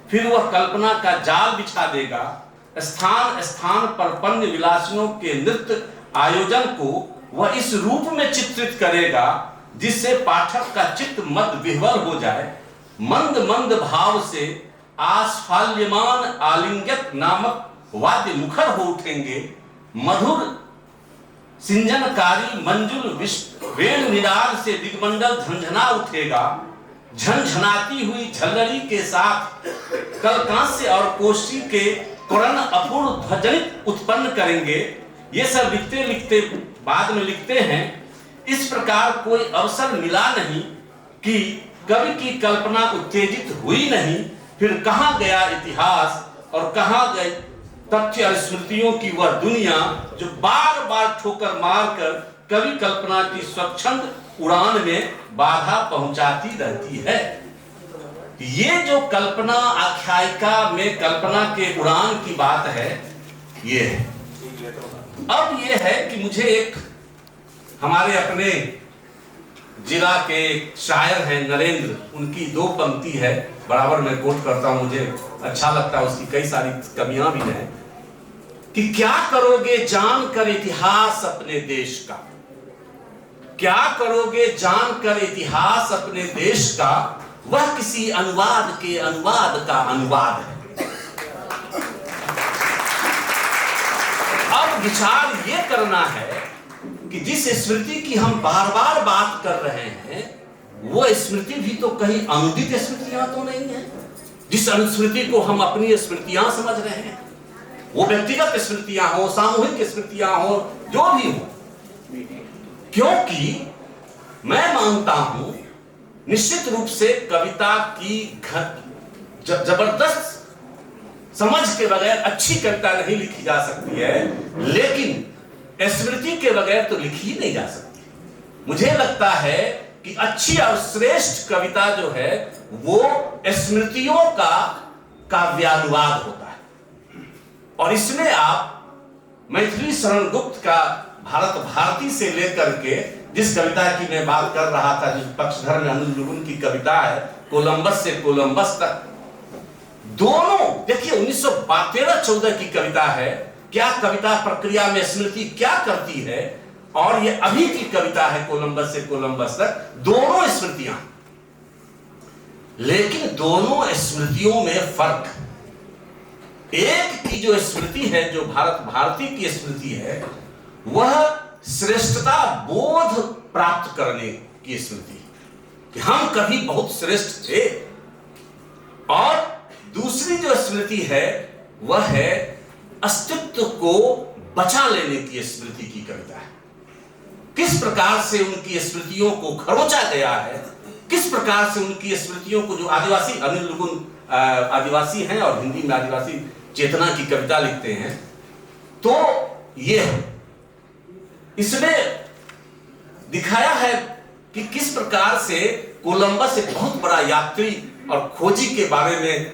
फिर वह कल्पना का जाल बिछा देगा। स्थान स्थान पर पन्य विलासियों के नृत्य आयोजन को वह इस रूप में चित्रित करेगा जिससे पाठक का चित्त मद विह्वल हो जाए। मंद मंद भाव से आस्फाल्यमान आलिंगत नामक वाद्य मुखर हो उठेंगे। मधुर सिंजनकारी मंजुल वेणु निराल से दिग्मंडल झंझना उठेगा। झंझनाती हुई झल्लरी के साथ कलकांस्य और कोशी के कर्ण अपूर्ण ध्वजनित उत्पन्न करेंगे। ये सब लिखते लिखते बाद में लिखते हैं, इस प्रकार कोई अवसर मिला नहीं कि कवि की कल्पना उत्तेजित हुई नहीं। फिर कहां गया इतिहास और कहां गए तथ्य और स्मृतियों की वह दुनिया जो बार बार ठोकर मारकर कवि कल्पना की स्वच्छंद उड़ान में बाधा पहुंचाती रहती है। ये जो कल्पना आख्यायिका में कल्पना के उड़ान की बात है, ये है। अब ये है कि मुझे एक हमारे अपने जिला के शायर हैं नरेंद्र, उनकी दो पंक्ति है, बराबर मैं कोट करता हूं, मुझे अच्छा लगता है, उसकी कई सारी कवियां भी हैं कि क्या करोगे जानकर इतिहास अपने देश का, क्या करोगे जानकर इतिहास अपने देश का, वह किसी अनुवाद के अनुवाद का अनुवाद है। अब विचार ये करना है कि जिस स्मृति की हम बार बार बात कर रहे हैं वो स्मृति भी तो कहीं अनुदित स्मृतियां तो नहीं है। जिस अनुस्मृति को हम अपनी स्मृतियां समझ रहे हैं, वो व्यक्तिगत स्मृतियां हो, सामूहिक स्मृतियां हो, जो भी हो, क्योंकि मैं मानता हूं निश्चित रूप से कविता की जबरदस्त समझ के बगैर अच्छी कविता नहीं लिखी जा सकती है, लेकिन स्मृति के बगैर तो लिखी ही नहीं जा सकती। मुझे लगता है कि अच्छी और श्रेष्ठ कविता जो है वो स्मृतियों का काव्यानुवाद होता है। और इसमें आप मैथिली शरण गुप्त का भारत भारती से लेकर के जिस कविता की मैं बात कर रहा था, जिस पक्षधर में अनुज लुगुन की कविता है, कोलंबस से कोलंबस तक, दोनों देखिए 1913-14 की कविता है। क्या कविता प्रक्रिया में स्मृति क्या करती है, और ये अभी की कविता है कोलंबस से कोलंबस तक, दोनों स्मृतियां, लेकिन दोनों स्मृतियों में फर्क है। एक की जो स्मृति है, जो भारत भारती की स्मृति है, वह श्रेष्ठता बोध प्राप्त करने की स्मृति कि हम कभी बहुत श्रेष्ठ थे। और दूसरी जो स्मृति है वह है अस्तित्व को बचा लेने की स्मृति की कविता है। किस प्रकार से उनकी स्मृतियों को खरोचा गया है, किस प्रकार से उनकी स्मृतियों को, जो आदिवासी अनिल लुगुन आदिवासी हैं और हिंदी में आदिवासी चेतना की कविता लिखते हैं, तो ये इसमें दिखाया है कि किस प्रकार से कोलंबस एक बहुत बड़ा यात्री और खोजी के बारे में